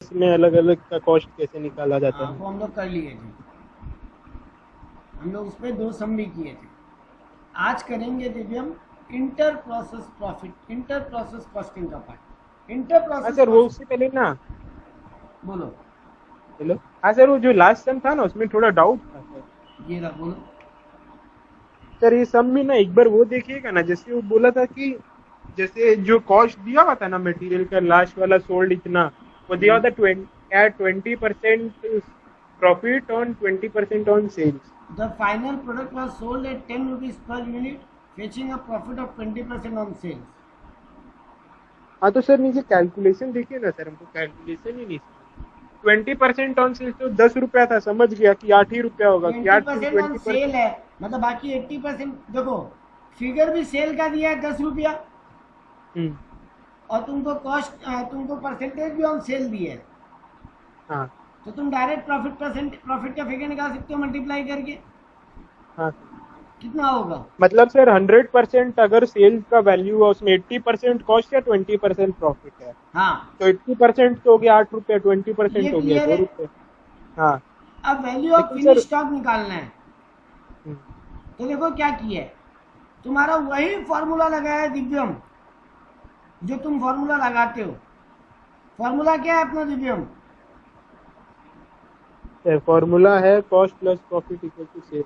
Process में अलग अलग का कॉस्ट कैसे निकाला जाता हाँ, है? वो हम लोग कर लिए थे, हम लोग उस पर 2 सम भी किए थे। आज करेंगे Divyam inter process profit, inter process costing का पार्ट। इंटर हाँ प्रोसेस सर, वो कॉस्ट, उससे पहले ना, बोलो। हेलो। हाँ सर, वो जो लास्ट सम था ना, उसमें थोड़ा डाउट था सर। ये रहा, बोलो। सर ये सम में ना एक बार वो देखिएगा ना, जैसे वो बोला था कि जैसे जो कॉस्ट दिया हुआ था ना मटेरियल का, लास्ट वाला सोल्ड इतना, वो दिया हुआ था 20% profit on 20% on sales. The final product was sold at 10 rupees per unit, fetching a profit of 20% on sales. हाँ तो सर नीचे कैलकुलेशन देखिए ना सर, हमको कैलकुलेशन ही नहीं समझ। 20% ऑन सेल्स तो 10 रुपया था, समझ गया कि 8 ही रुपया होगा, कि ट्वेंटी 8 क्यों percent on twenty sale percent है, मतलब बाकी 80%। देखो, फिगर भी सेल का दिया है 10 रुपया, हम्म। और तुमको कॉस्ट, तुमको परसेंटेज भी ऑन सेल दिया है। हाँ। तो तुम डायरेक्ट प्रॉफिट का फिगर निकाल सकते हो मल्टीप्लाई करके। हाँ सर। कितना होगा? मतलब सर 100% अगर सेल्स का वैल्यू है, उसमें 80% कॉस्ट या 20% प्रॉफिट है, हाँ, तो 80% तो हो गया 8 रुपया, ट्वेंटी ये परसेंट हो गया क्लियर दो है। रुपये हाँ। अब वैल्यू ऑफ लेकिन सर, फिनिश स्टॉक निकालना है। हम्म, तो देखो क्या किया है, तुम्हारा वही फॉर्मूला लगाया है दिव्यम, जो तुम फॉर्मूला लगाते हो। फॉर्मूला क्या है अपना दिव्यम? फॉर्मूला है cost plus profit equal to sale.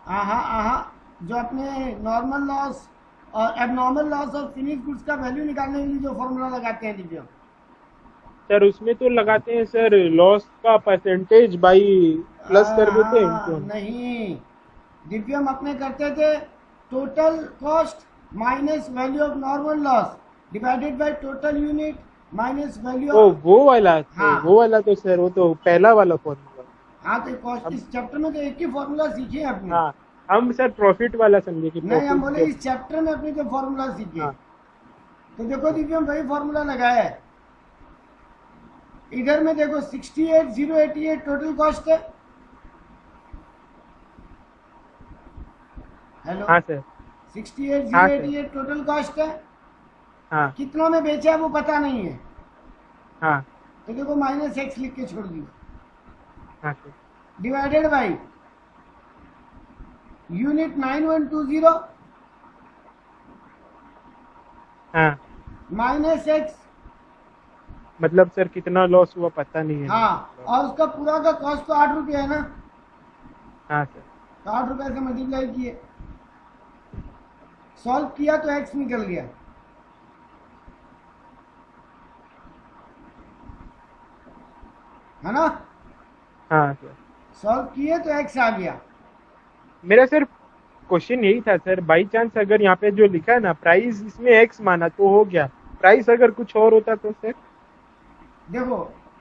आहा आहा, जो अपने नॉर्मल लॉस और एबनॉर्मल लॉस और फिनिश गुड्स का वैल्यू निकालने के लिए जो फॉर्मूला लगाते हैं दिव्यम। सर उसमें तो लगाते हैं सर, लॉस का परसेंटेज बाई प्लस कर देते हैं इनको हम। नहीं, दिव्यम अपने करते थे total cost minus value of normal loss divided by total unit minus value ओ ऑफ। वो वाला, तो हाँ, वो वाला तो सर, वो तो पहला वाला फॉर्मूला। हाँ, तो कॉस्ट अब इस चैप्टर में तो एक ही फॉर्मूला सीखे हैं अपने। हाँ, हम सर प्रॉफिट वाला समझे कि नहीं, हम प्रॉफिट बोले जब। इस चैप्टर में अपने जो फॉर्मूला सीखे। हाँ। तो देखो हाँ। दिव्यम वही फॉर्मूला लगाया है। इधर में देखो 68,088 टोटल कॉस्ट है। हेलो, हाँ सर। हाँ सर। 68,088 टोटल कॉस्ट है। हाँ। कितना में बेचा है वो पता नहीं है, हाँ। तो देखो माइनस एक्स लिख के छोड़ दिया, हाँ सर। डिवाइडेड बाई यूनिट 9120 हाँ, माइनस एक्स। मतलब सर कितना लॉस हुआ पता नहीं है ना, हाँ, मतलब। और उसका पूरा का कॉस्ट तो 8 रुपये है ना, हाँ सर। तो 8 रुपये से मल्टीप्लाई किए, सॉल्व किया तो एक्स निकल गया, है ना। हाँ सर। सॉल्व किए तो एक्स आ गया। मेरा सर क्वेश्चन यही था सर, बाई चांस अगर यहाँ पे जो लिखा है ना प्राइस, इसमें एक्स माना तो हो गया, प्राइस अगर कुछ और होता तो सर। देखो,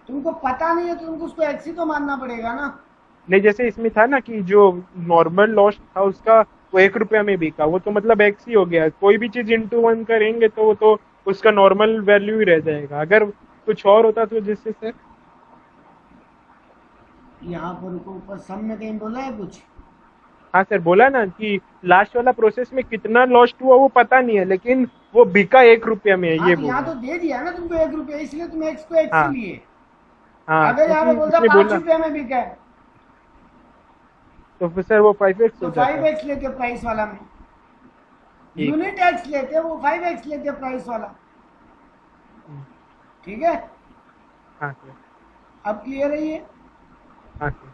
तुमको पता नहीं है तो तुमको उसको एक्स ही तो मानना पड़ेगा ना। नहीं, जैसे इसमें था ना कि जो नॉर्मल लॉस था उसका, वो 1 रुपया में बिका, वो तो मतलब एक्स ही हो गया। कोई भी चीज इंटू वन करेंगे तो वो तो उसका नॉर्मल वैल्यू ही रह जाएगा, अगर कुछ और होता तो जिससे सर। यहाँ पर रुको, ऊपर सम में कहीं बोला है कुछ? हाँ सर, बोला ना कि लास्ट वाला प्रोसेस में कितना लॉस्ट हुआ वो पता नहीं है, लेकिन वो बिका 1 रुपया में है, हाँ, ये तो यहाँ बोला। तो दे दिया ना तुमको 1 रुपये, इसलिए तुम एक्स को एक्स ही हाँ। लिए। हाँ, अगर यहाँ पे क्योंकि बोलता इसने 5 बोला, रुपये में बिका है, तो फिर सर वो 5x तो हो फाइव जाता। एक्स लेते प्राइस वाला में। ठीक है। यूनिट एक्स लेते, वो 5x लेते प्राइस वाला। हम्म। ठीक है, हाँ सर। अब क्लियर है ये। हाँ सर।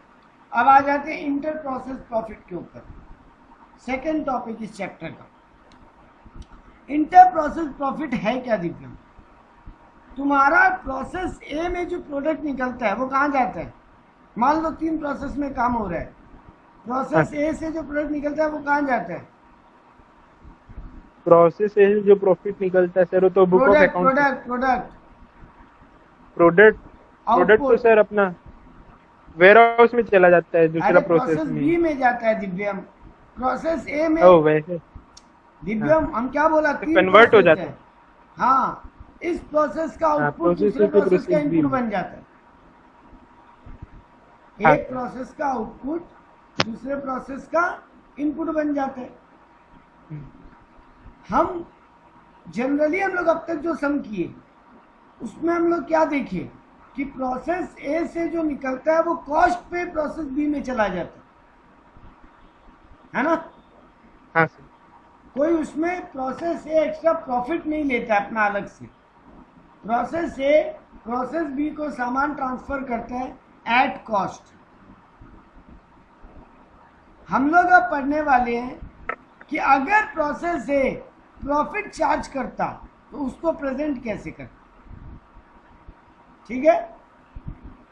अब आ जाते हैं इंटर प्रोसेस प्रॉफिट के ऊपर, सेकेंड टॉपिक इस चैप्टर का। इंटर प्रोसेस प्रॉफिट है क्या दिव्यम? तुम्हारा प्रोसेस ए में जो प्रोडक्ट निकलता है वो कहाँ जाता है? मान लो 3 प्रोसेस में काम हो रहा है, हाँ प्रोसेस सर। ए से जो प्रोडक्ट निकलता है वो कहाँ जाता है? प्रोसेस से जो प्रॉफिट निकलता है सर, वो तो book of product account. Product product product. Product तो आउटपुट। सर अपना वेयर हाउस में चला जाता है दूसरा अरे प्रोसेस प्रोसेस में। बी में जाता है दिव्यम, प्रोसेस ए ओ में। वैसे। हाँ, दिव्यम हम क्या बोला, तो 3 कन्वर्ट हो प्रोसेस जाता है। है। हाँ, इस प्रोसेस का हाँ, आउटपुट प्रोसेस दूसरे ए से प्रोसेस का प्रोसेस बी इनपुट में। बन जाता है। हाँ एक सर। प्रोसेस का आउटपुट दूसरे प्रोसेस का इनपुट बन जाता है। हम्म। हम जनरली हम लोग अब तक जो सम किए उसमें हम लोग क्या देखे कि प्रोसेस ए से जो निकलता है वो कॉस्ट पे प्रोसेस बी में चला जाता है ना। हाँ सर। कोई उसमें प्रोसेस ए एक्स्ट्रा प्रॉफिट नहीं लेता अपना अलग से। प्रोसेस ए प्रोसेस बी को सामान ट्रांसफर करता है एट कॉस्ट। हम लोग अब पढ़ने वाले हैं कि अगर प्रोसेस ए प्रॉफिट चार्ज करता तो उसको प्रेजेंट कैसे करता। ठीक है।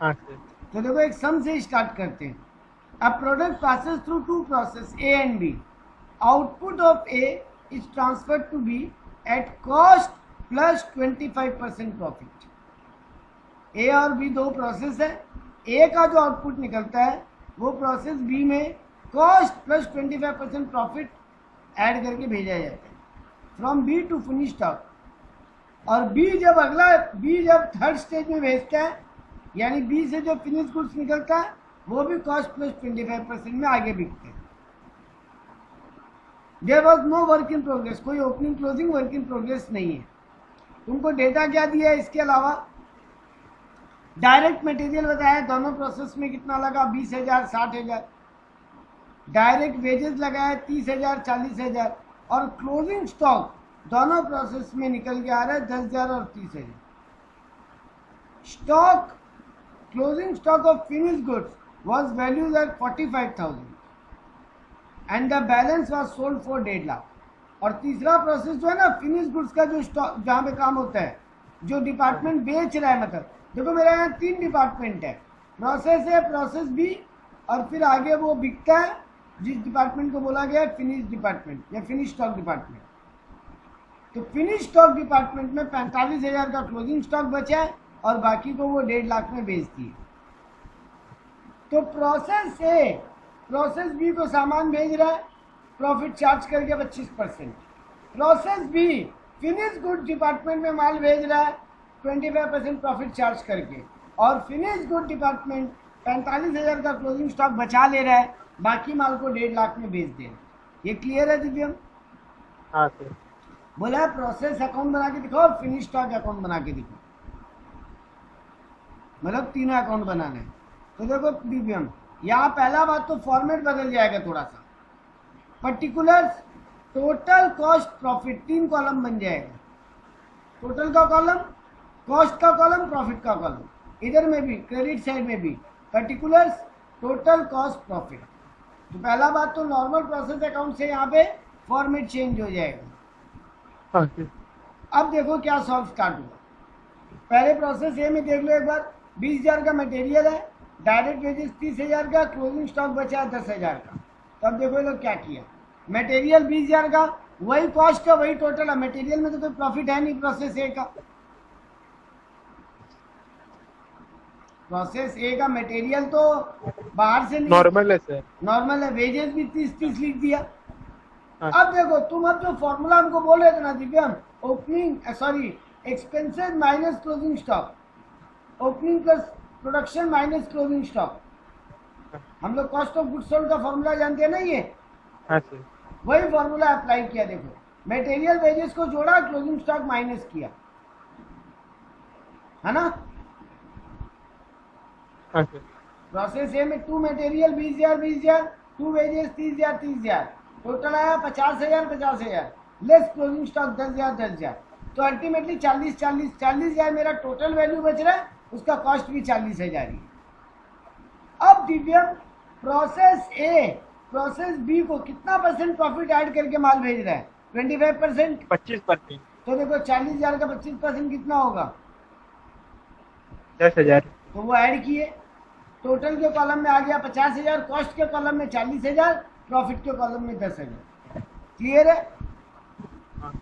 हाँ सर। तो देखो एक सम से स्टार्ट करते हैं। A product passes through to process A and B. Output of A is transferred to B at cost plus 25% profit. A और बी दो प्रोसेस है। ए का जो आउटपुट निकलता है वो प्रोसेस बी में कॉस्ट प्लस 25% प्रॉफिट ऐड करके भेजा जाता है from B to finish stock. और बी जब थर्ड स्टेज में भेजता है यानी बी से जो फिनिश गुड्स निकलता है वो भी कॉस्ट प्लस 25% में आगे बिकते हैं। There was no work in progress. कोई opening closing work in progress नहीं है। तुमको डेटा क्या दिया है इसके अलावा? डायरेक्ट मटेरियल बताया दोनों प्रोसेस में कितना लगा, 20,000 60,000। डायरेक्ट वेजेस लगाया 30,000 40,000। और क्लोजिंग स्टॉक दोनों प्रोसेस में निकल के आ रहा है 10,000 और 30,000। Stock closing stock of finish goods was valued at 45,000 and the balance was sold for 1.5 lakh. और तीसरा प्रोसेस जो है ना फिनिश गुड्स का जो स्टॉक जहाँ पे काम होता है, जो डिपार्टमेंट बेच रहा है, मतलब देखो मेरे यहाँ 3 डिपार्टमेंट है, प्रोसेस है, प्रोसेस बी, और फिर आगे वो बिकता है जिस डिपार्टमेंट को बोला गया है फिनिश डिपार्टमेंट या फिनिश स्टॉक डिपार्टमेंट। तो फिनिश स्टॉक डिपार्टमेंट में 45,000 का क्लोजिंग स्टॉक बचा है और बाकी को वो 1.5 लाख में बेच दिए। तो प्रोसेस ए प्रोसेस बी को सामान भेज रहा है प्रॉफिट चार्ज करके 25%। Process B finish good department में माल भेज रहा है 25% प्रॉफिट चार्ज करके, और फिनिश गुड डिपार्टमेंट 45,000 का क्लोजिंग स्टॉक बचा ले रहा है, बाकी माल को 1.5 लाख में बेच दे रहा है। ये क्लियर है दिव्यम? हाँ सर। बोला है प्रोसेस अकाउंट बना के दिखाओ, फिनिश स्टॉक अकाउंट बना के दिखाओ, मतलब तीनों अकाउंट बनाना है। तो देखो दिव्यम, यहाँ पहला बात तो फॉर्मेट बदल जाएगा थोड़ा सा। Particulars, total cost profit, 3 column बन जाएगा। टोटल का कॉलम, कॉस्ट का कॉलम, प्रॉफिट का कॉलम। इधर में भी क्रेडिट साइड में भी पर्टिकुलर्स, टोटल कॉस्ट प्रॉफिट। तो पहला बात तो नॉर्मल प्रोसेस अकाउंट से यहाँ पे फॉर्मेट चेंज हो जाएगा। हाँ सर। अब देखो क्या सॉल्व स्टार्ट हुआ। पहले प्रोसेस ए में देख लो एक बार, 20,000 का मटेरियल है, डायरेक्ट वेजेस 30,000 का, क्लोजिंग स्टॉक बचा है 10,000 का। तो अब देखो ये लोग क्या किया, मटेरियल 20,000 का, वही कॉस्ट है वही टोटल है। मटेरियल में तो कोई प्रॉफिट है नहीं प्रोसेस ए का। प्रोसेस ए का मटेरियल तो बाहर से नहीं, नॉर्मल है सर। नॉर्मल है। वेजेस भी 30-30 लिख दिया। हाँ। अब देखो तुम अब जो फॉर्मूला हमको बोल रहे थे ना Divyam, expenses minus closing stock, opening plus production minus closing stock. हम लोग कॉस्ट ऑफ गुड्स सोल्ड का फॉर्मूला जानते हैं ना ये। हाँ सर। वही फॉर्मूला अप्लाई किया। देखो मटेरियल वेजेस को जोड़ा, क्लोजिंग स्टॉक माइनस किया, है ना। हाँ सर। प्रोसेस ए में 2 मटेरियल 20,000, 2 वेजेस 30,000, टोटल आया 50,000 लेस क्लोजिंग स्टॉक 10,000। तो अल्टीमेटली 40,000 मेरा टोटल वैल्यू बच रहा है, उसका कॉस्ट भी 40,000 ही है। अब दिव्यम, प्रोसेस ए प्रोसेस बी को कितना परसेंट प्रॉफिट ऐड करके माल भेज रहा है? 25%। 25%। तो देखो 40,000 का 25% कितना होगा? 10,000। तो वो ऐड किए, टोटल के कॉलम में आ गया 50,000, कॉस्ट के कॉलम में 40,000, प्रॉफिट के कॉलम में 10,000। क्लियर है? हाँ।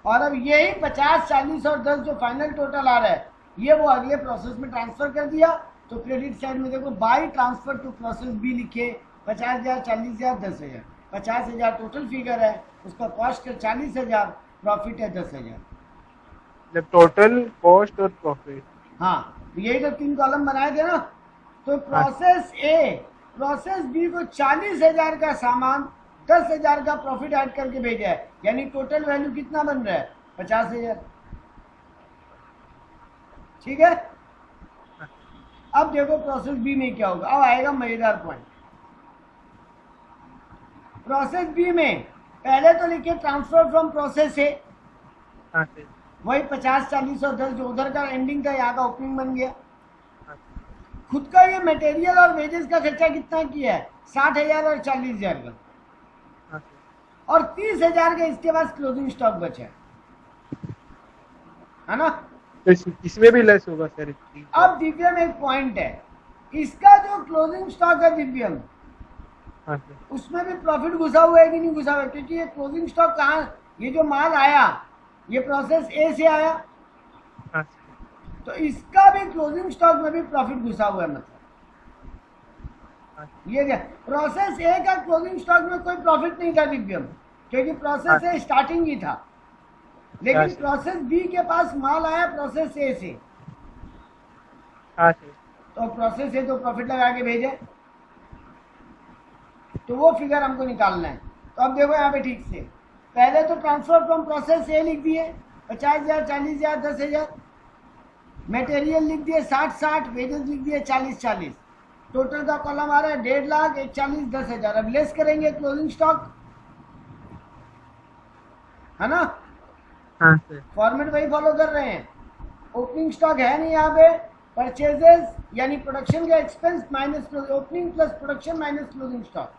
और अब यही 50, 40 और 10 जो फाइनल टोटल आ रहा है, ये वो अगले प्रोसेस में ट्रांसफर कर दिया। तो क्रेडिट साइड में देखो by transfer to process B लिखे 50,000, 40,000, 10,000। 50,000 टोटल फिगर है, उसका कॉस्ट है 40,000, प्रॉफिट है 10,000। मतलब टोटल कॉस्ट और प्रॉफिट। हाँ, यही तो 3 कॉलम बनाए थे ना। तो प्रोसेस ए प्रोसेस बी को 40,000 का सामान 10,000 का प्रॉफिट ऐड करके भेजा है, यानी टोटल वैल्यू कितना बन रहा है? 50,000। ठीक है। अब देखो प्रोसेस बी में क्या होगा, अब आएगा मजेदार पॉइंट। प्रोसेस बी में पहले तो लिखिए ट्रांसफर फ्रॉम प्रोसेस ए, हाँ सर। वही 50 40 और 10 जो उधर का एंडिंग था यहाँ का ओपनिंग बन गया। हाँ खुद का ये मटेरियल और वेजेस का खर्चा कितना किया है, 60,000 और 40,000 का, हाँ सर। और 30,000 का इसके पास क्लोजिंग स्टॉक बचा है ना। तो इसमें भी लेस होगा सर। अब दिव्यम एक पॉइंट है, इसका जो क्लोजिंग स्टॉक है दिव्यम, हाँ सर। उसमें भी प्रॉफिट घुसा हुआ है कि नहीं घुसा हुआ है, क्योंकि ये क्लोजिंग स्टॉक कहाँ, ये जो माल आया ये प्रोसेस ए से आया, हाँ सर। तो इसका भी क्लोजिंग स्टॉक में भी प्रॉफिट घुसा हुआ है। मतलब हाँ ये क्या, प्रोसेस ए का क्लोजिंग स्टॉक में कोई प्रॉफिट नहीं था दिव्यम, क्योंकि प्रोसेस ए स्टार्टिंग ही था, लेकिन सर। प्रोसेस बी के पास माल आया प्रोसेस ए से, हाँ सर। तो प्रोसेस ए तो प्रॉफिट लगा के भेजे, तो वो फिगर हमको निकालना है। तो अब देखो यहाँ पे ठीक से, पहले तो ट्रांसफर फ्रॉम प्रोसेस ए लिख दिए 50,000 40,000 10,000, मटेरियल लिख दिए 60 वेजेस लिख दिए 40, टोटल का कॉलम आ रहा है 1.5 लाख 41 10,000। अब लेस करेंगे क्लोजिंग स्टॉक, है ना, हाँ सर। फॉर्मेट वही फॉलो कर रहे हैं। ओपनिंग स्टॉक है नहीं यहाँ पे, परचेजेस यानी प्रोडक्शन का expense minus opening plus production minus closing stock,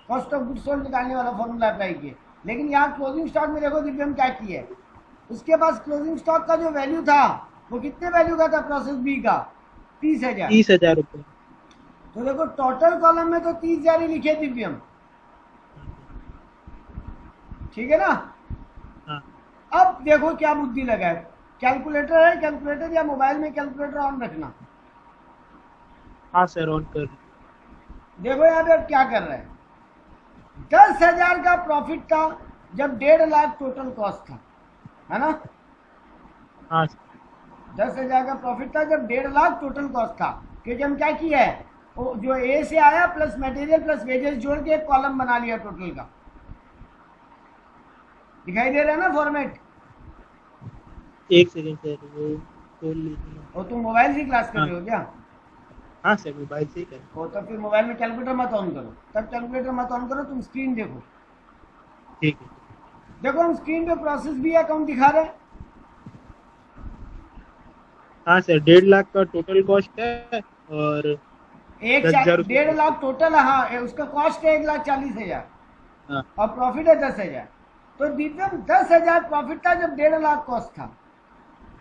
cost of goods sold निकालने वाला फॉर्मूला अप्लाई किए। लेकिन यहाँ क्लोजिंग स्टॉक में देखो दिव्यम क्या किया है, उसके पास क्लोजिंग स्टॉक का जो वैल्यू था वो कितने वैल्यू का था, प्रोसेस बी का 30,000। 30,000 रुपये। तो देखो टोटल कॉलम में तो 30,000 ही लिखे दिव्यम, ठीक है ना। हाँ। अब देखो क्या बुद्धि लगा है, कैलकुलेटर है, कैलकुलेटर या मोबाइल में कैलकुलेटर ऑन रखना। हाँ सर ऑन कर। देखो यहाँ पे अब क्या कर रहे हैं, 10,000 का प्रॉफिट था जब 1.5 लाख टोटल कॉस्ट था, है ना। हाँ सर। 10,000 का प्रॉफिट था जब 1.5 लाख टोटल कॉस्ट था, क्योंकि हम क्या किया है, वो जो ए से आया प्लस मटेरियल प्लस वेजेस जोड़ के एक कॉलम बना लिया टोटल का। दिखाई दे रहा है ना फॉर्मेट। एक सेकंड सर वो खोल लीजिए। और तुम मोबाइल से क्लास कर रहे हो क्या। हाँ सर मोबाइल से ही कर। हो तो फिर मोबाइल में कैलकुलेटर मत ऑन करो, तब कैलकुलेटर मत ऑन करो, तुम स्क्रीन देखो। ठीक है। देखो हम स्क्रीन पे प्रोसेस बी अकाउंट दिखा रहे हैं। हाँ सर 1.5 लाख का टोटल कॉस्ट है और 1.5 लाख टोटल, हाँ उसका कॉस्ट है 1,40,000 हाँ। और प्रॉफिट है 10,000। तो दिव्यम 10,000 प्रॉफिट था जब 1.5 लाख कॉस्ट था,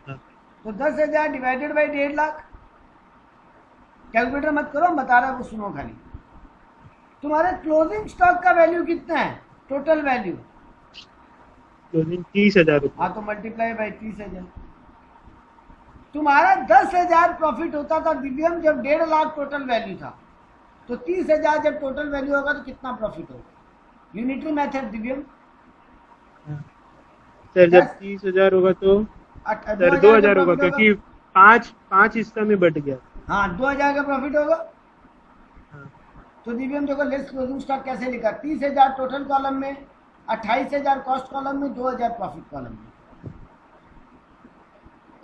हाँ। तो 10,000 डिवाइडेड बाई 1.5 लाख। कैलकुलेटर मत करो, बता रहा है वो सुनो खाली। तुम्हारे क्लोजिंग स्टॉक का वैल्यू कितना है, टोटल वैल्यू क्लोजिंग 30,000 रुपये। हाँ तो मल्टीप्लाई बाई 30,000। तुम्हारा 10,000 प्रॉफिट होता था दिव्यम जब 1.5 लाख टोटल वैल्यू था, तो 30,000 जब टोटल वैल्यू होगा तो कितना प्रॉफिट होगा। यूनिटरी मेथड दिव्यम। सर जब 30,000 होगा तो सर 2,000 होगा, क्योंकि पांच हिस्सा में बट गया। हाँ 2,000 का प्रॉफिट होगा। हाँ। तो दिव्यम देखो लेस क्लोजिंग स्टॉक कैसे लिखा, 30,000 टोटल कॉलम में, 28,000 कॉस्ट कॉलम में, 2,000 प्रॉफिट कॉलम में,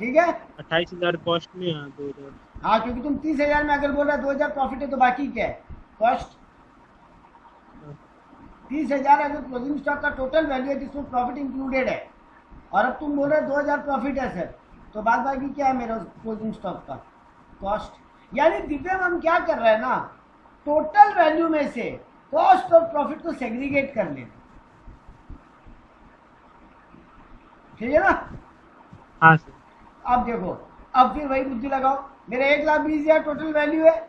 ठीक है। 28,000 कॉस्ट में, हाँ 2,000। हाँ क्योंकि तुम 30,000 में अगर बोल रहे 2,000 प्रॉफिट है तो बाकी क्या है, कॉस्ट। 30,000 अगर क्लोजिंग स्टॉक का टोटल वैल्यू है जिसमें प्रॉफिट इंक्लूडेड है, और अब तुम बोल रहे 2,000 प्रॉफिट है सर, तो बाद बाकी क्या है मेरा क्लोजिंग स्टॉक का कॉस्ट। यानी दिव्यम हम क्या कर रहे हैं ना, टोटल वैल्यू में से कॉस्ट और प्रॉफिट को सेग्रीगेट कर लेते, ठीक है ना। हाँ सर। अब देखो, अब फिर वही बुद्धि लगाओ, मेरे 1,20,000 टोटल वैल्यू है,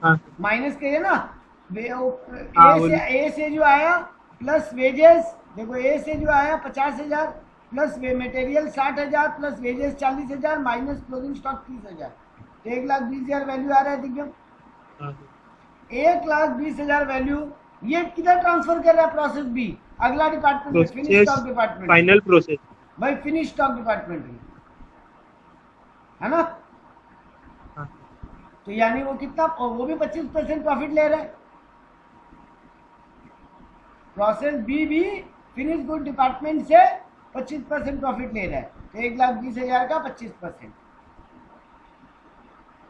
हाँ माइनस करिए ना, ए से जो आया प्लस वेजेस, देखो ए से जो आया 50,000 plus material 60,000 plus wages 40,000 minus closing stock 30,000, 1,20,000 value आ रहा है दिव्यम। 1,20,000 वैल्यू ये किधर ट्रांसफर कर रहा है, प्रोसेस बी, अगला department finish stock department, final process भाई फिनिश स्टॉक डिपार्टमेंट में, है ना। हाँ। तो यानी वो कितना, वो भी 25% प्रॉफिट ले रहा है। प्रोसेस बी भी फिनिश गुड डिपार्टमेंट से 25% प्रॉफिट ले रहा है, तो 1,20,000 का 25%।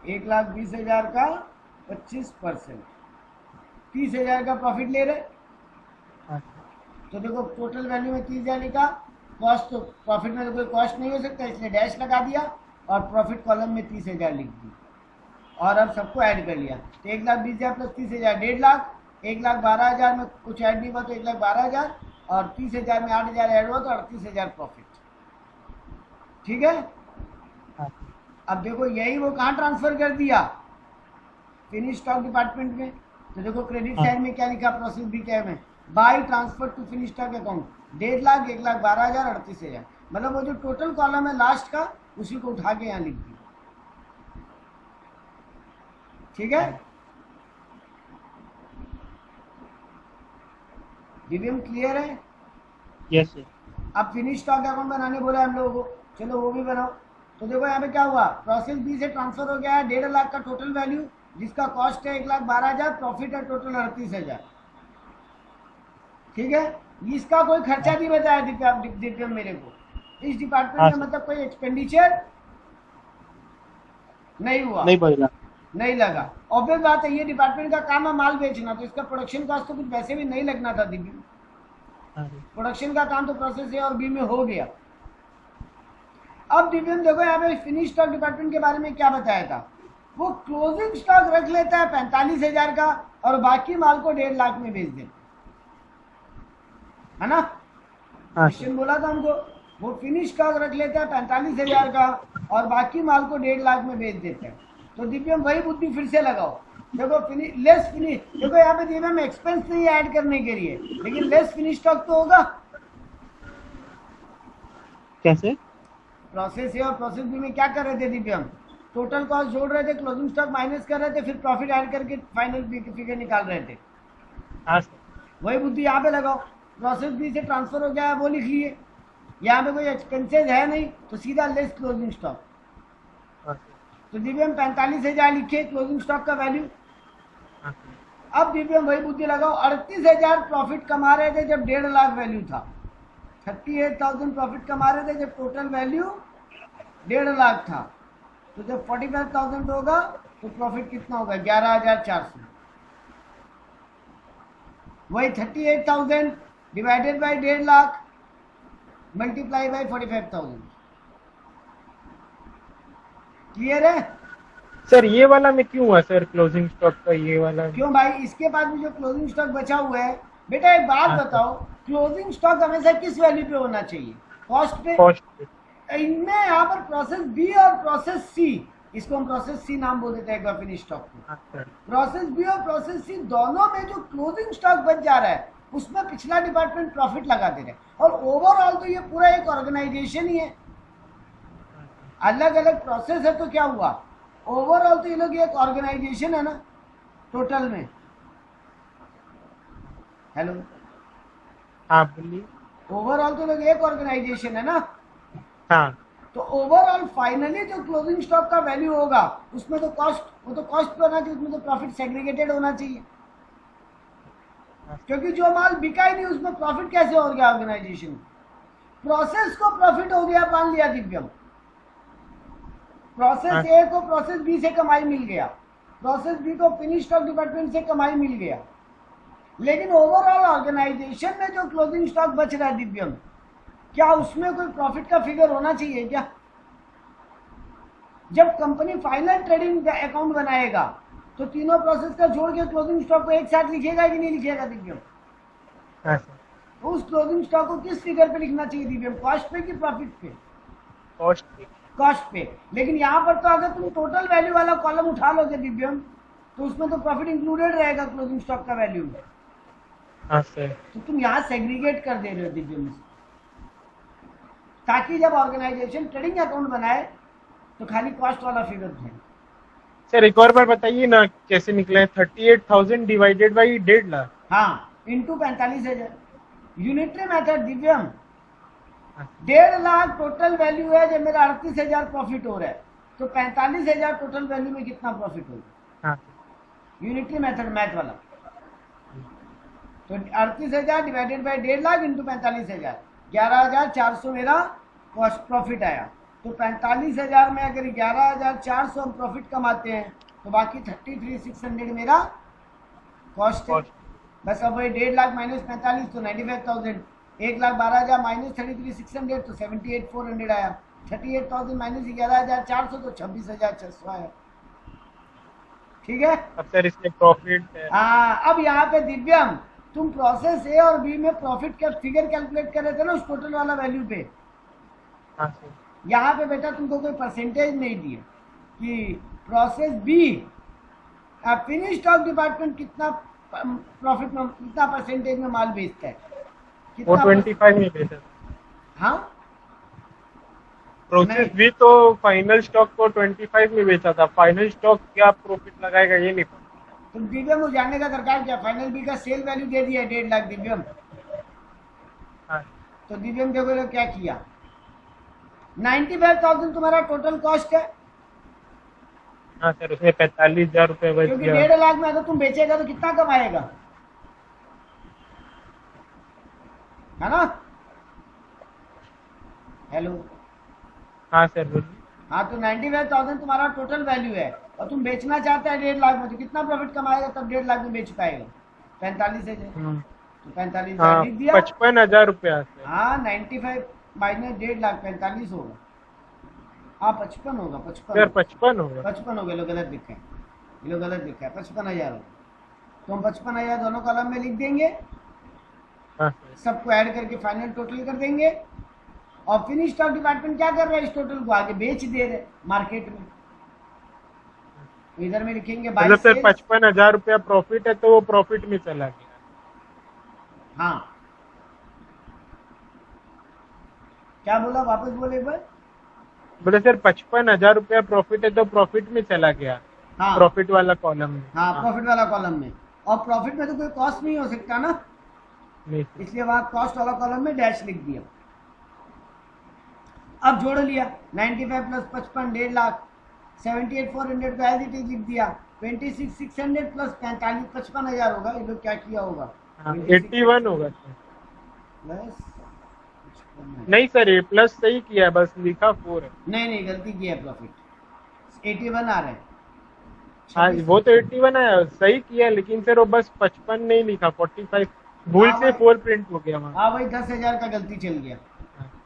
1,20,000 का 25%, 30,000 का प्रॉफिट ले रहे। तो देखो टोटल वैल्यू में 30,000 लिखा, कॉस्ट तो प्रॉफिट में तो कोई कॉस्ट नहीं हो सकता इसलिए डैश लगा दिया और प्रॉफिट कॉलम में 30,000 लिख दी और अब सबको ऐड कर लिया। तो 1,20,000 प्लस 30,000 1,50,000, 1,12,000 में कुछ ऐड नहीं हुआ तो 1,12,000 और 30,000 में 8,000 ऐड हुआ तो 38,000 प्रॉफिट। ठीक है। अब देखो यही वो कहाँ ट्रांसफर कर दिया, फिनिश स्टॉक डिपार्टमेंट में। तो देखो क्रेडिट साइड में क्या लिखा, प्रोसेस बी क्या में, by transfer to finish stock account 1,50,000, 1,12,000, 38,000। मतलब वो जो टोटल कॉलम है लास्ट का उसी को उठा के यहाँ लिख दिया। ठीक है। डीबीएम क्लियर है? Yes sir. अब फिनिश स्टॉक अकाउंट बनाने बोला हम लोगों को, चलो वो भी बनाओ। तो देखो यहाँ पे क्या हुआ, प्रोसेस बी से ट्रांसफर हो गया है 1.5 लाख का टोटल वैल्यू, जिसका कॉस्ट है 1,12,000, प्रॉफिट है टोटल 38,000। ठीक है। इसका कोई खर्चा नहीं बताया दिव्यम मेरे को, इस डिपार्टमेंट में मतलब कोई एक्सपेंडिचर नहीं हुआ, नहीं लगा। ऑब्वियस बात है, ये डिपार्टमेंट का काम है माल बेचना, तो इसका प्रोडक्शन कॉस्ट तो कुछ वैसे भी नहीं लगना था दिव्यम। प्रोडक्शन का काम तो प्रोसेस ए और बी में हो गया। अब दिव्यम देखो यहाँ पे फिनिश स्टॉक डिपार्टमेंट के बारे में क्या बताया था, वो क्लोजिंग स्टॉक रख लेता है 45,000 का और बाकी माल को 1.5 लाख में बेच देता है ना। क्वेश्चन बोला था हमको, वो फिनिश स्टॉक रख लेता है 45,000 का और बाकी माल को 1.5 लाख में बेच देता है। तो दिव्यम वही बुद्धि फिर से लगाओ। देखो लेस फिनिश, देखो यहाँ पे दिव्यम एक्सपेंस नहीं ऐड करने के लिए, लेकिन लेस फिनिश स्टॉक तो होगा। कैसे? प्रोसेस ए और प्रोसेस बी में क्या कर रहे थे दिव्यम, टोटल कॉस्ट जोड़ रहे थे, क्लोजिंग स्टॉक माइनस कर रहे थे, फिर प्रॉफिट ऐड करके फाइनल फिगर निकाल रहे थे। वही बुद्धि यहाँ पे लगाओ। प्रोसेस बी से ट्रांसफर हो गया है वो लिख लिए, यहाँ पे कोई एक्सपेंसेस है नहीं तो सीधा लेस क्लोजिंग स्टॉक। तो दिव्यम 45,000 लिखे क्लोजिंग स्टॉक का वैल्यू। अब दिव्यम वही बुद्धि लगाओ, 38,000 प्रॉफिट कमा रहे थे जब 1.5 लाख वैल्यू था, 38,000 प्रॉफिट कमा रहे थे जब टोटल वैल्यू 1.5 लाख था। तो जब 45,000 होगा तो प्रॉफिट कितना होगा, 11,400। वही 38,000 divided by 1.5 lakh multiply by 45,000। Clear है सर? ये वाला में क्यों हुआ सर क्लोजिंग स्टॉक का, ये वाला क्यों भाई, इसके बाद में जो क्लोजिंग स्टॉक बचा हुआ है, बेटा एक बात बताओ, क्लोजिंग स्टॉक हमेशा किस वैल्यू पे होना चाहिए, कॉस्ट पे? इनमें यहाँ पर प्रोसेस बी और प्रोसेस सी, इसको हम प्रोसेस सी नाम बोल देते हैं एक बार फिनिश स्टॉक को। प्रोसेस बी और प्रोसेस सी दोनों में जो क्लोजिंग स्टॉक बच जा रहा है उसमें पिछला डिपार्टमेंट प्रॉफिट लगा दे रहे हैं। और ओवरऑल तो ये पूरा एक ऑर्गेनाइजेशन ही है, अलग अलग प्रोसेस है, तो क्या हुआ, ओवरऑल तो ये लोग एक ऑर्गेनाइजेशन है ना टोटल में। हेलो, हाँ बोलिए। ओवरऑल तो लोग एक ऑर्गेनाइजेशन है ना। हाँ। तो ओवरऑल फाइनली जो क्लोजिंग स्टॉक का वैल्यू होगा उसमें तो कॉस्ट, वो तो कॉस्ट पे होना चाहिए, उसमें तो प्रॉफिट सेग्रीगेटेड होना चाहिए, क्योंकि जो माल बिका ही नहीं उसमें प्रॉफिट कैसे हो गया ऑर्गेनाइजेशन। प्रोसेस को प्रॉफिट हो गया मान लिया दिव्यम, प्रोसेस ए को प्रोसेस बी से कमाई मिल गया, प्रोसेस बी को फिनिश स्टॉक डिपार्टमेंट से कमाई मिल गया, लेकिन ओवरऑल ऑर्गेनाइजेशन में जो क्लोजिंग स्टॉक बच रहा है दिव्यम, क्या उसमें कोई प्रॉफिट का फिगर होना चाहिए क्या? जब कंपनी फाइनल ट्रेडिंग अकाउंट बनाएगा तो तीनों प्रोसेस का जोड़ के क्लोजिंग स्टॉक को एक साथ लिखेगा कि नहीं लिखेगा दिव्यम? तो उस क्लोजिंग स्टॉक को किस फिगर पे लिखना चाहिए दिव्यम, कॉस्ट पे कि प्रॉफिट पे? कॉस्ट पे। कॉस्ट पे। लेकिन यहाँ पर तो अगर तुम टोटल वैल्यू वाला कॉलम उठा लोगे दिव्यम तो उसमें तो प्रॉफिट इंक्लूडेड रहेगा क्लोजिंग स्टॉक का वैल्यू में। हाँ सर। तो तुम यहाँ सेग्रीगेट कर दे रहे हो दिव्यम, ताकि जब ऑर्गेनाइजेशन ट्रेडिंग अकाउंट बनाए तो खाली कॉस्ट वाला फिगर है। सर एक और बार बताइए ना कैसे निकला है, 38,000 डिवाइडेड बाई 1.5 लाख। हाँ, into 45,000 unitary method Divyam. 1.5 lakh total value है, जब मेरा 38,000 प्रॉफिट हो रहा है तो 45,000 टोटल वैल्यू में कितना प्रॉफिट होगा? हाँ। यूनिटरी मेथड मैथ वाला। तो 38,000 डिवाइडेड बाई 1.5 लाख इंटू 45,000, 11,400 मेरा कॉस्ट प्रॉफिट आया। तो 45,000 में अगर 11,400 हम प्रॉफिट कमाते हैं तो बाकी 33,600 मेरा कॉस्ट है। बस अब वही 1.5 लाख माइनस 45 तो 95,000, 1,12,000 माइनस 33,600 तो 78,400 आया, 38,000 माइनस 11,400 तो 26,600 आया। ठीक है। अब सर इसमें प्रॉफिट है। हाँ, अब यहाँ पे दिव्यम तुम प्रोसेस ए और बी में प्रॉफिट का फिगर कैलकुलेट कर रहे थे ना उस टोटल वाला वैल्यू पे। हाँ सर। यहाँ पे बेटा तुमको कोई परसेंटेज नहीं दिया कि process B finish stock department कितना प्रॉफिट में, कितना परसेंटेज में माल बेचता है, वो 25 में बेचा। हाँ, प्रोसेस भी तो फाइनल स्टॉक को 25 में बेचा था। फाइनल स्टॉक क्या प्रॉफिट लगाएगा ये नहीं पता। तो दिव्यम वो जानने का दरकार क्या, फाइनल बी का सेल वैल्यू दे दिया 1.5 लाख दिव्यम। हाँ। तो दिव्यम देखो क्या किया, 95,000 तुम्हारा टोटल कॉस्ट है। हाँ सर, उसमें 45,000 रुपए बच क्योंकि गया। 1.5 लाख में अगर तुम बेचेगा तो कितना कमाएगा, है ना। हेलो। हाँ सर बोलिए। हाँ, तो 95,000 तुम्हारा टोटल वैल्यू है और तुम बेचना चाहता है 1.5 लाख में, तो कितना प्रॉफिट कमाएगा तब 1.5 लाख में बेच पाएगा, 45,000। तो 45,000 लिख दिया। 55,000 रुपया। हाँ, 95 माइनस 1.5 लाख 45 होगा। हाँ 55 होगा, 55 सर 55 होगा। 55 हो गया, लोग गलत लिखा है, ये लोग गलत लिखा है, 55,000 होगा। तो हम 55,000 दोनों कॉलम में लिख देंगे। हाँ सर। सबको ऐड करके फाइनल टोटल कर देंगे। और फिनिश स्टॉक डिपार्टमेंट क्या कर रहा है, इस टोटल को आगे बेच दे रहे मार्केट में। तो इधर में लिखेंगे मतलब सर 55,000 रुपया प्रॉफिट है तो वो प्रॉफिट में चला गया। हाँ, क्या बोला, वापस बोले एक बार। बोले सर 55,000 रुपया प्रॉफिट है तो प्रॉफिट में चला गया। हाँ, प्रॉफिट वाला कॉलम में। हाँ, प्रॉफिट वाला कॉलम में। और प्रॉफिट में तो कोई कॉस्ट नहीं हो सकता ना, नहीं। इसलिए वहां कॉस्ट वाला कॉलम में डैश लिख दिया। अब जोड़ लिया 95 प्लस 55 1.5 लाख, 78,400 को एज इट इज लिख दिया, 26,600 प्लस 55,000 होगा। ये लोग क्या किया होगा, 81 होगा सर। प्लस नहीं सर, ये प्लस सही किया है, बस लिखा 4 है। नहीं गलती किया है, प्रॉफिट 81 आ रहा है। हाँ वो तो 81 है, सही किया, लेकिन सर वो बस 55 नहीं लिखा, 45 भूल से 4 प्रिंट हो गया वहाँ। हाँ भाई, 10,000 का गलती चल गया।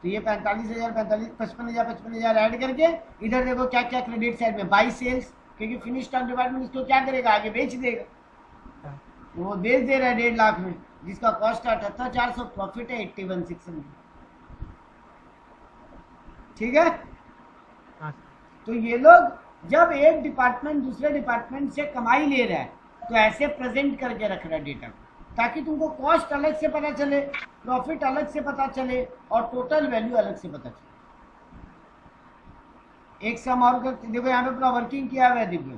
तो ये 45,000 55,000 ऐड करके इधर देखो क्या क्या क्रेडिट साइड में, बाई सेल्स, क्योंकि फिनिश स्टॉक डिपार्टमेंट इसको क्या करेगा, आगे बेच देगा। तो वो बेच दे रहा है 1.5 लाख में, जिसका कॉस्ट है 78,400, प्रॉफिट है 81,600। ठीक है। तो ये लोग जब एक डिपार्टमेंट दूसरे डिपार्टमेंट से कमाई ले रहा है तो ऐसे प्रेजेंट करके रख रहा है डेटा, ताकि तुमको कॉस्ट अलग से पता चले, प्रॉफिट अलग से पता चले और टोटल वैल्यू अलग से पता चले। एक सम और देखो, यहाँ पे पूरा वर्किंग किया हुआ है दिव्यम।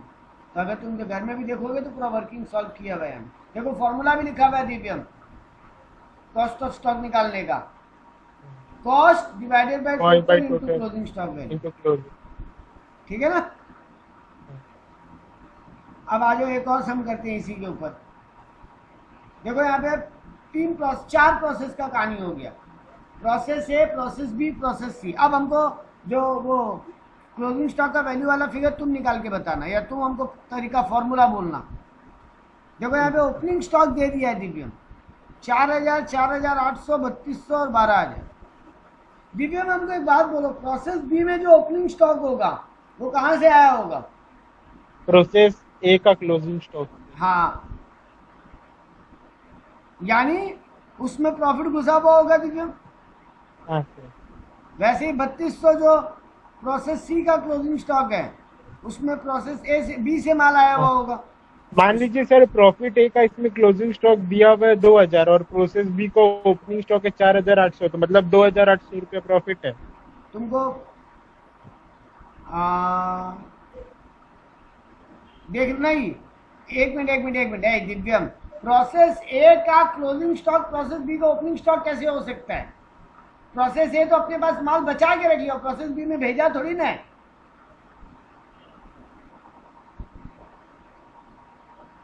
तो अगर तुम घर में भी देखोगे तो पूरा वर्किंग सॉल्व किया हुआ है। देखो फॉर्मूला भी लिखा हुआ है दिव्यम, कॉस्ट ऑफ स्टॉक निकालने का, cost divided by total into closing stock value. ठीक है ना। अब आ जाओ एक और सम करते हैं इसी के ऊपर। देखो यहाँ पे 4 प्रोसेस का कहानी हो गया, process A, process B, process C. अब हमको जो वो क्लोजिंग स्टॉक का वैल्यू वाला फिगर तुम निकाल के बताना, या तुम हमको तरीका फॉर्मूला बोलना। देखो यहाँ पे ओपनिंग स्टॉक दे दिया है दिव्यम 4,000, 4,800, 3,200 और 12,000। दिव्यम हमको एक बात बोलो, प्रोसेस बी में जो ओपनिंग स्टॉक होगा वो कहाँ से आया होगा, प्रोसेस ए का क्लोजिंग स्टॉक। हाँ, यानी उसमें प्रॉफिट घुसा हुआ होगा दिव्यम। वैसे ही 3,200 जो प्रोसेस सी का क्लोजिंग स्टॉक है उसमें प्रोसेस ए से बी से माल आया हुआ होगा। मान लीजिए सर प्रॉफिट ए का इसमें क्लोजिंग स्टॉक दिया हुआ है 2,000 और प्रोसेस बी को ओपनिंग स्टॉक है 4,800, तो मतलब 2,800 रुपया प्रॉफिट है तुमको। देख नहीं, एक मिनट है दिव्यम, प्रोसेस ए का क्लोजिंग स्टॉक प्रोसेस बी का ओपनिंग स्टॉक कैसे हो सकता है? प्रोसेस ए तो अपने पास माल बचा के रख लिया, प्रोसेस बी में भेजा थोड़ी ना है।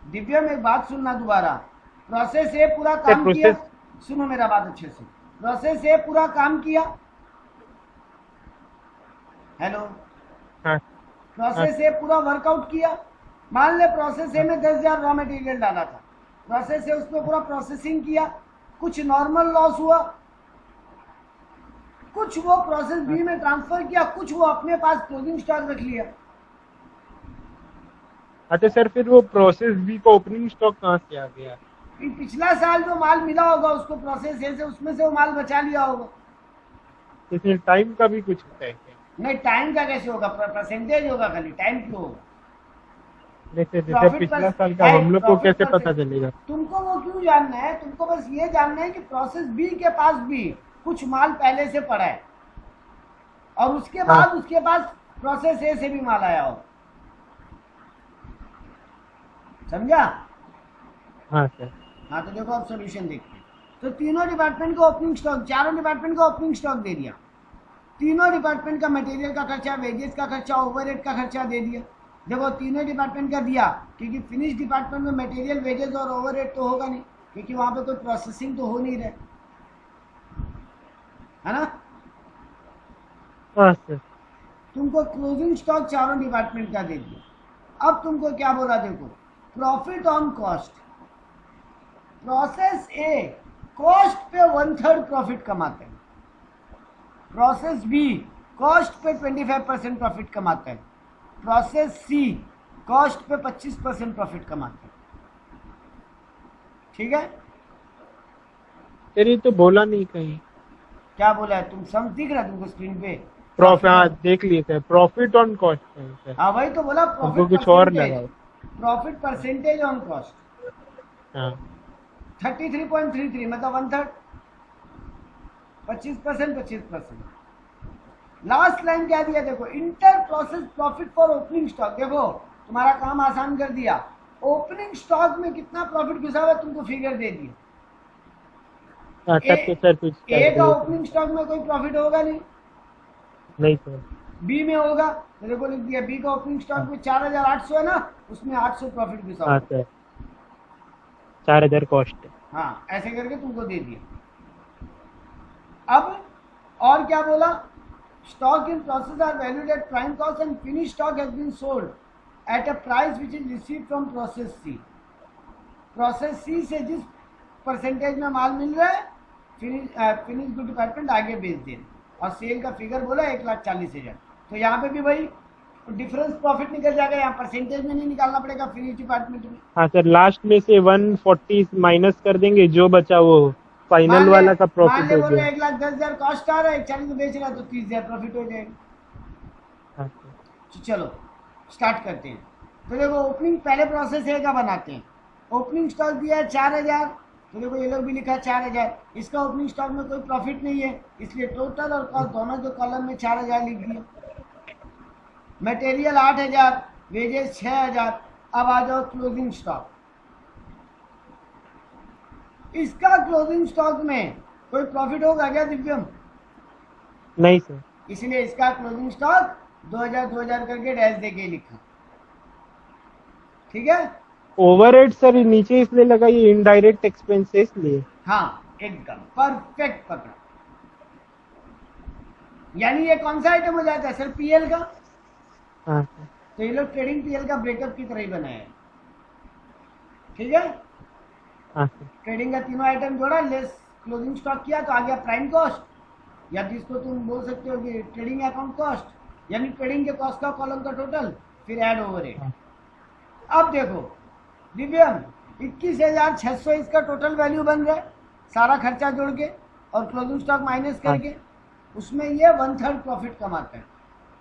दिव्यम एक बात सुनना दोबारा, प्रोसेस ए पूरा काम किया, सुनो मेरा बात अच्छे से, प्रोसेस ए पूरा काम किया, हेलो, हाँ हाँ प्रोसेस ए पूरा वर्कआउट किया, मान ले प्रोसेस ए में 10,000 रॉ मटेरियल डाला था, प्रोसेस ए उसमें पूरा प्रोसेसिंग किया, कुछ नॉर्मल लॉस हुआ, कुछ वो प्रोसेस बी में ट्रांसफर किया, कुछ वो अपने पास क्लोजिंग स्टॉक रख लिया। अच्छा सर, फिर वो प्रोसेस बी का ओपनिंग स्टॉक कहाँ से आ गया? फिर पिछला साल जो माल मिला होगा उसको प्रोसेस ए से, उसमें से वो माल बचा लिया होगा। इसमें टाइम का भी कुछ होता है क्या? नहीं, टाइम का कैसे होगा, परसेंटेज होगा खाली, टाइम क्यों होगा? जैसे जैसे प्रॉफिट पिछला पर साल का हम लोग को प्रॉफिट कैसे पर पता चलेगा? तुमको वो क्यों जानना है, तुमको बस ये जानना है कि प्रोसेस बी के पास भी कुछ माल पहले से पड़ा है और उसके हाँ बाद उसके पास प्रोसेस ए से भी माल आया हो। समझा? हाँ सर। हाँ, तो देखो अब सोल्यूशन देखते हैं। तो तीनों डिपार्टमेंट को ओपनिंग स्टॉक, चारों डिपार्टमेंट को ओपनिंग स्टॉक दे दिया, तीनों डिपार्टमेंट का मटेरियल का खर्चा, वेजेस का खर्चा, ओवरहेड का खर्चा दे दिया। देखो तीनों डिपार्टमेंट का दिया, क्योंकि फिनिश डिपार्टमेंट में मटेरियल, वेजेस और ओवरहेड तो होगा नहीं, क्योंकि वहां पे कोई प्रोसेसिंग तो हो नहीं रहा है ना। हाँ सर। तुमको क्लोजिंग स्टॉक चारों डिपार्टमेंट का दे दिया। अब तुमको क्या बोला, देखो profit on cost, process A cost पे 1/3 प्रॉफिट कमाते हैं, प्रोसेस बी कॉस्ट पे 25% प्रॉफिट कमाता है, प्रोसेस सी कॉस्ट पे 25% प्रॉफिट कमाता है। ठीक है? सर ये तो बोला नहीं कहीं। क्या बोला है, तुम समझ दिख रहा है तुमको स्क्रीन पे? प्रॉफिट, हाँ देख लिए सर, प्रॉफिट ऑन कॉस्ट है सर। हाँ वही तो बोला, हमको प्रॉफिट कुछ और परसेंटेज, लगा। प्रॉफिट परसेंटेज ऑन कॉस्ट हाँ 33.33 मतलब 1/3, 25%, 25%। लास्ट लाइन क्या दिया देखो, inter process profit for opening stock. देखो तुम्हारा काम आसान कर दिया, ओपनिंग स्टॉक में कितना प्रॉफिट घुसा हुआ तुमको फिगर दे दिया। तब तो सर कुछ ए का ओपनिंग स्टॉक में कोई प्रॉफिट होगा नहीं सर। बी में होगा, मेरे को लिख दिया बी का ओपनिंग स्टॉक में 4,800 है ना, उसमें 800 प्रॉफिट घुसा हाँ होगा। सर, 4,000 कॉस्ट है। हाँ, ऐसे करके तुमको दे दिया। अब और क्या बोला, stock in process are valued at prime cost and finished stock has been sold at a price which is received from process C. Process C से जिस परसेंटेज में माल मिल रहा है फिनिश गुड डिपार्टमेंट आगे बेच दे, और सेल का फिगर बोला 1,40,000। तो यहाँ पे भी भाई डिफरेंस प्रॉफिट निकल जाएगा, यहाँ परसेंटेज में नहीं निकालना पड़ेगा फिनिश डिपार्टमेंट में। हाँ सर, लास्ट में से 140 माइनस कर देंगे, जो बचा वो फाइनल वाला का मान प्रॉफिट ले हो बोल रहे गया। 1,10,000 कॉस्ट आ रहा है, 40 में बेच रहा है तो 30,000 प्रॉफिट हो जाएगा। हाँ सर। तो चलो स्टार्ट करते हैं। तो देखो ओपनिंग पहले प्रोसेस ए का बनाते हैं। ओपनिंग स्टॉक दिया है 4,000, तो देखो ये लोग भी लिखा है 4,000, इसका ओपनिंग स्टॉक में कोई प्रॉफिट नहीं है, इसलिए टोटल और कॉस्ट दोनों जो कॉलम में 4,000 लिख दिया। Material 8,000, wages 6,000। अब आ जाओ क्लोजिंग स्टॉक, इसका क्लोजिंग स्टॉक में कोई प्रॉफिट होगा क्या दिव्यम? नहीं सर। इसलिए इसका क्लोजिंग स्टॉक 2,000 करके डैश दे के लिखा। ठीक है? ओवरहेड सर नीचे इसलिए लगा, ये इनडायरेक्ट एक्सपेंसेस लिए। हाँ एकदम परफेक्ट पकड़ा। यानी ये कौन सा आइटम हो जाता है सर? पीएल का। हाँ सर। तो ये लोग ट्रेडिंग पीएल का ब्रेकअप की तरह ही बनाया है। ठीक है? हाँ सर। ट्रेडिंग का तीनों आइटम जोड़ा, लेस क्लोजिंग स्टॉक किया, तो आ गया प्राइम कॉस्ट, या जिसको तुम बोल सकते हो कि ट्रेडिंग अकाउंट कॉस्ट, यानी ट्रेडिंग के कॉस्ट का कॉलम का टोटल, फिर ऐड ओवरहेड। अब देखो दिव्यम 21,600 इसका टोटल वैल्यू बन रहा है, सारा खर्चा जोड़ के और क्लोजिंग स्टॉक माइनस करके, उसमें ये 1/3 प्रॉफिट कमाता है।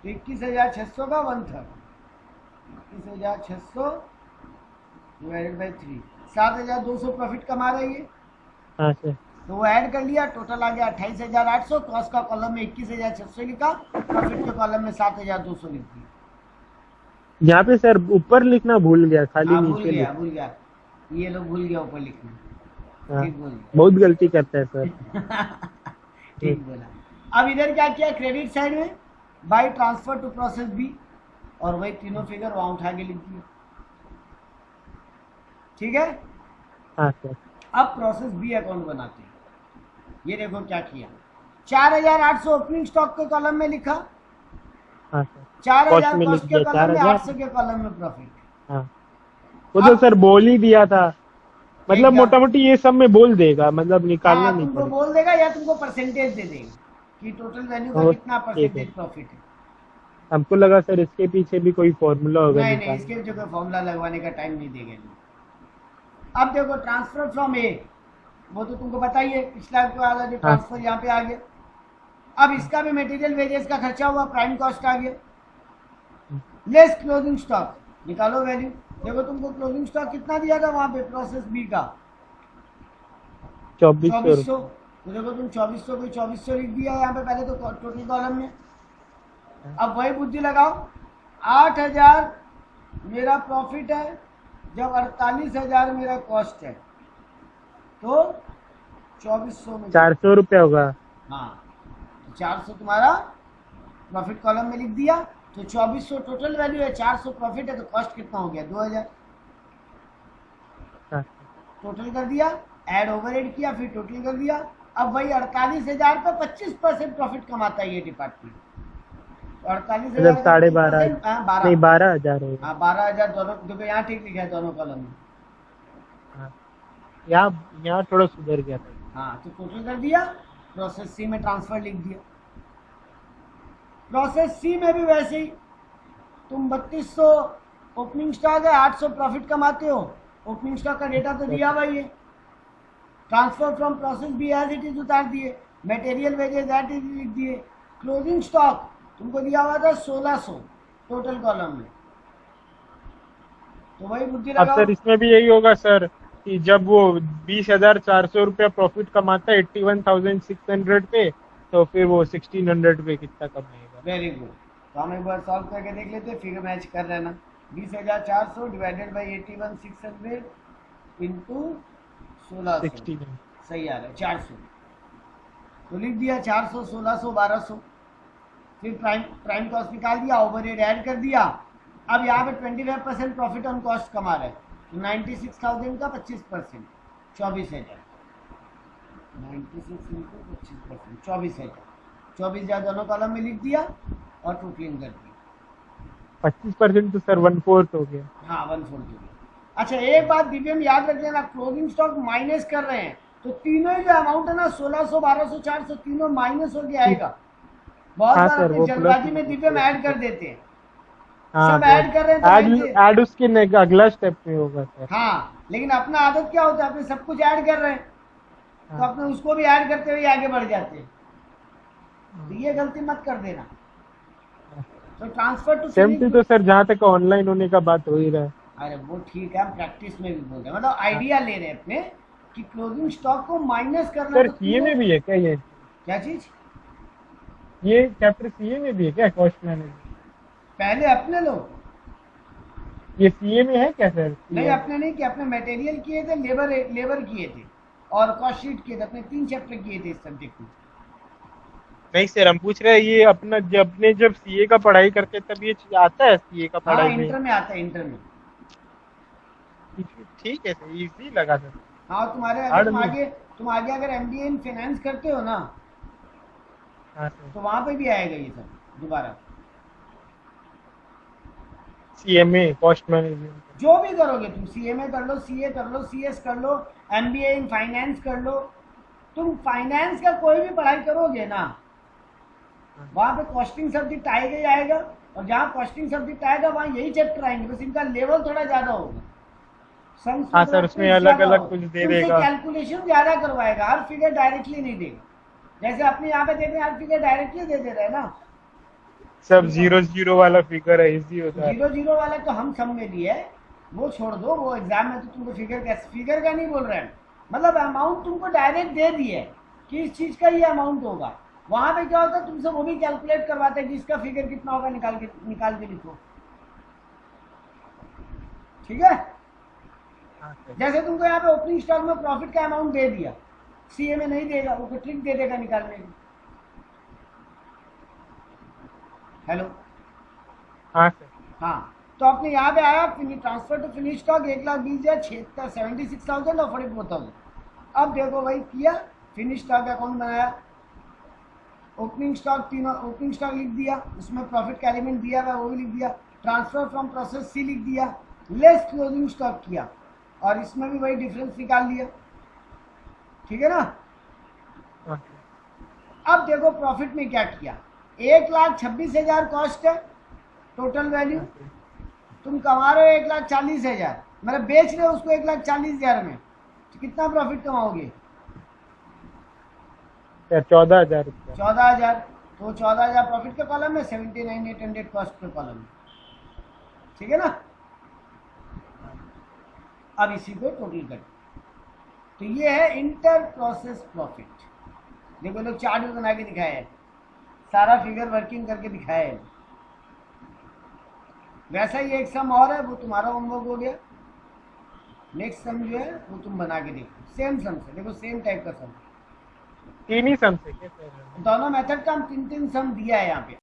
तो 21,600 का 1/3, 21,600 डिवाइडेड बाई 3, 7,200 प्रॉफिट कमा रही है। हाँ सर। तो वो ऐड कर लिया, टोटल आ गया 28,800। कॉस्ट का कॉलम में 21,600 लिखा, प्रॉफिट के कॉलम में 7,200 लिख दिया। यहाँ पे सर ऊपर लिखना भूल गया, खाली हाँ नीचे लिखा। भूल गया, ये लोग भूल गया ऊपर लिखना। हाँ, ठीक बोल गया। बहुत गलती करता है सर। ठीक बोला। अब इधर क्या किया, क्रेडिट साइड में by transfer to process B, और वही तीनों फिगर वहां उठा के लिख दिया। ठीक है? हाँ सर। अब प्रोसेस बी अकाउंट बनाते हैं। ये देखो क्या किया, 4,800 ओपनिंग स्टॉक के कॉलम में लिखा, हाँ सर, 4000 कॉस्ट में लिख कॉस्ट के दिया कॉलम में, 4000। 800 के कॉलम में प्रॉफिट। हाँ, वो तो अब सर बोल ही दिया था, मतलब एकदम, मोटा मोटी ये सब में बोल देगा, मतलब निकालना हाँ नहीं तुमको पड़ेगा। बोल देगा या तुमको परसेंटेज दे देगा कि टोटल वैल्यू का तो कितना ठीक है, परसेंटेज प्रॉफिट है। हमको लगा सर इसके पीछे भी कोई फॉर्मूला होगा नहीं नहीं, निकालने इसके जो का। कोई फॉर्मूला लगवाने का टाइम नहीं देगा। अब देखो ट्रांसफर फ्रॉम ए, वो तो तुमको बताइए, पिछला वाला जो हाँ ट्रांसफर यहाँ पे आ गया। अब इसका भी मटेरियल वेजेस का खर्चा हुआ, प्राइम कॉस्ट आ गया, लेस क्लोजिंग स्टॉक, निकालो वैल्यू। देखो तुमको क्लोजिंग स्टॉक कितना दिया था वहां पे प्रोसेस बी का, 2400 2400। रुपये। तो देखो तुम 2400 को 2400 लिख दिया यहाँ पे पहले तो टोटल कॉलम में। अब वही बुद्धि लगाओ, 8000 मेरा प्रॉफिट है, जब 48,000 मेरा कॉस्ट है, तो 2400 में 400 रुपये होगा। हाँ, तो 400 तुम्हारा प्रॉफिट कॉलम में लिख दिया। तो 2400 टोटल वैल्यू है, 400 प्रॉफिट है, तो कॉस्ट कितना हो गया 2000। हाँ, टोटल कर दिया, ऐड ओवरहेड किया, फिर टोटल कर दिया। अब वही 48,000 पे 25% प्रॉफिट कमाता है ये डिपार्टमेंट। तो 48,000 मतलब 12,500 नहीं, 12, 12,000 होगा। हाँ 12,000 दोनों, देखो यहाँ ठीक लिखा है दोनों कॉलम में। हाँ, यहाँ थोड़ा सुधर गया था। हाँ, तो टोटल कर दिया, प्रोसेस सी में ट्रांसफर लिख दिया। प्रोसेस सी में भी वैसे ही, तुम 3200 ओपनिंग स्टॉक है, 800 प्रॉफिट कमाते हो, ओपनिंग स्टॉक का डेटा तो दिया हुआ ही है। Transfer from process B as it is उतार दिए, material wages as it is लिख दिए। क्लोजिंग स्टॉक तुमको दिया हुआ था 1600 टोटल कॉलम में, तो वही बुद्धि अब लगाओ। सर इसमें भी यही होगा सर कि जब वो 20,400 रुपया प्रॉफिट कमाता है 81,600 पे, तो फिर वो 1,600 पे कितना कमाएगा। वेरी गुड, तो हम एक बार सॉल्व करके देख लेते हैं, फिगर मैच कर लेना। 20,400 डिवाइडेड बाई 81,600 इंटू 1600, 69। सही आ रहा है 400। तो लिख दिया 400, 1600, 1200। फिर प्राइम कॉस्ट निकाल दिया, ओवरहेड ऐड कर दिया। अब यहाँ पे 25% प्रॉफिट ऑन कॉस्ट कमा रहे हैं, तो 96,000 का 25%, 24,000। 96 इंटू 25%, 24,000। 24,000 दोनों कॉलम में लिख दिया और टोटलिंग कर दी। 25% तो सर 1/4 हो गया। हाँ 1/4 हो गया। अच्छा एक बात दिव्यम याद रख लेना, क्लोजिंग स्टॉक माइनस कर रहे हैं तो तीनों ही जो अमाउंट है ना 1600, 1200, 400 तीनों माइनस होके आएगा। बहुत हाँ बार सर, अपने वो जल्दबाजी प्लस में दिव्यम ऐड कर देते हैं, हाँ सब ऐड कर रहे हैं तो ऐड ऐड उसके अगला स्टेप में होगा सर। हाँ, लेकिन अपना आदत क्या होता है, अपने सब कुछ ऐड कर रहे हैं तो हाँ, अपने उसको भी ऐड करते हुए आगे बढ़ जाते हैं, तो ये गलती मत कर देना। तो ट्रांसफर टू सेम तो सर जहाँ तक ऑनलाइन होने का बात हो ही रहा है। अरे वो ठीक है, हम प्रैक्टिस में भी बोल रहे हैं, मतलब आइडिया ले रहे हैं अपने कि क्लोजिंग स्टॉक को माइनस करना। सर तो सीए में भी है क्या ये? क्या चीज? ये चैप्टर सीए में भी है क्या, कॉस्ट मैनेजमेंट? पहले अपने लोग, ये सीए में है क्या सर? नहीं अपने नहीं किए, अपने मटेरियल किए थे, लेबर किए थे और कॉस्ट शीट किए थे, अपने 3 चैप्टर किए थे इस सब्जेक्ट में। नहीं सर, हम पूछ रहे हैं ये अपना जब सीए का पढ़ाई करते तब ये चीज आता है सीए का हाँ पढ़ाई में? इंटर में आता है, इंटर में। ठीक है सर, इजी लगा सर। हाँ तुम्हारे अगर तुम आगे अगर एमबीए इन फाइनेंस करते हो ना, हाँ सर, तो वहां पे भी आएगा ये सब दोबारा। सीएमए कॉस्ट मैनेजमेंट जो भी करोगे तुम, सीएमए कर लो, सीए कर लो, सीएस कर लो, एमबीए इन फाइनेंस कर लो, तुम फाइनेंस का कोई भी पढ़ाई करोगे ना, वहां पे कॉस्टिंग सब्जेक्ट आएगा ही आएगा, और जहाँ कॉस्टिंग सब्जेक्ट आएगा वहाँ यही चैप्टर आएंगे, बस इनका लेवल थोड़ा ज्यादा होगा। हाँ सर, उसमें अलग अलग कुछ दे देगा, कैलकुलेशन ज्यादा करवाएगा, हर फिगर डायरेक्टली नहीं देगा। जैसे अपने यहाँ पे देख रहे हैं, हर फिगर डायरेक्टली दे रहे हैं ना, सब 0 वाला फिगर है, इजी होता है। 0 वाला तो हम सब में लिए है, वो छोड़ दो, वो एग्जाम में तो तुमको फिगर का नहीं बोल रहे हैं, मतलब अमाउंट तुमको डायरेक्ट दे दी है कि इस चीज का ये अमाउंट होगा। वहां पे क्या होता है, तुमसे वो भी कैलकुलेट करवाते हैं कि इसका फिगर कितना होगा, निकाल के लिखो, ठीक है। हाँ सर, जैसे तुमको यहाँ पे ओपनिंग स्टॉक में प्रॉफिट का अमाउंट दे दिया, सीए में नहीं देगा, वो ट्रिक दे देगा निकालने की। हेलो, हाँ सर, हाँ, तो आपने यहाँ पे आया ट्रांसफर टू फिनिश स्टॉक 1,20,000, 76,000 और 44,000। अब देखो भाई किया, फिनिश स्टॉक अकाउंट बनाया, ओपनिंग स्टॉक तीनों, ओपनिंग स्टॉक लिख दिया, उसमें प्रॉफिट का एलिमेंट दिया हुआ वो भी लिख दिया, ट्रांसफर फ्रॉम प्रोसेस सी लिख दिया, लेस क्लोजिंग स्टॉक किया और इसमें भी वही डिफरेंस निकाल लिया। ठीक है ना। अब देखो प्रॉफिट में क्या किया, 1,26,000 कॉस्ट है टोटल वैल्यू, तुम कमा रहे हो 1,40,000, मतलब बेच रहे हो उसको 1,40,000 में, तो कितना प्रॉफिट कमाओगे? 14,000 रुपया। 14,000, तो 14,000 प्रॉफिट के कॉलम में, 79,800 कॉस्ट के कॉलम में। ठीक है ना। अब इसी को टोटल कर, तो ये है इंटर प्रोसेस प्रॉफिट। देखो लोग चार्ट भी बना के दिखाया है, सारा फिगर वर्किंग करके दिखाया है। वैसा ही एक सम और है, वो तुम्हारा होमवर्क हो गया। नेक्स्ट सम जो है वो तुम बना के देखो, सेम सम से, देखो सेम टाइप का सम, 3 ही सम से क्या? दोनों मेथड का हम 3-3 सम दिया है यहाँ पे।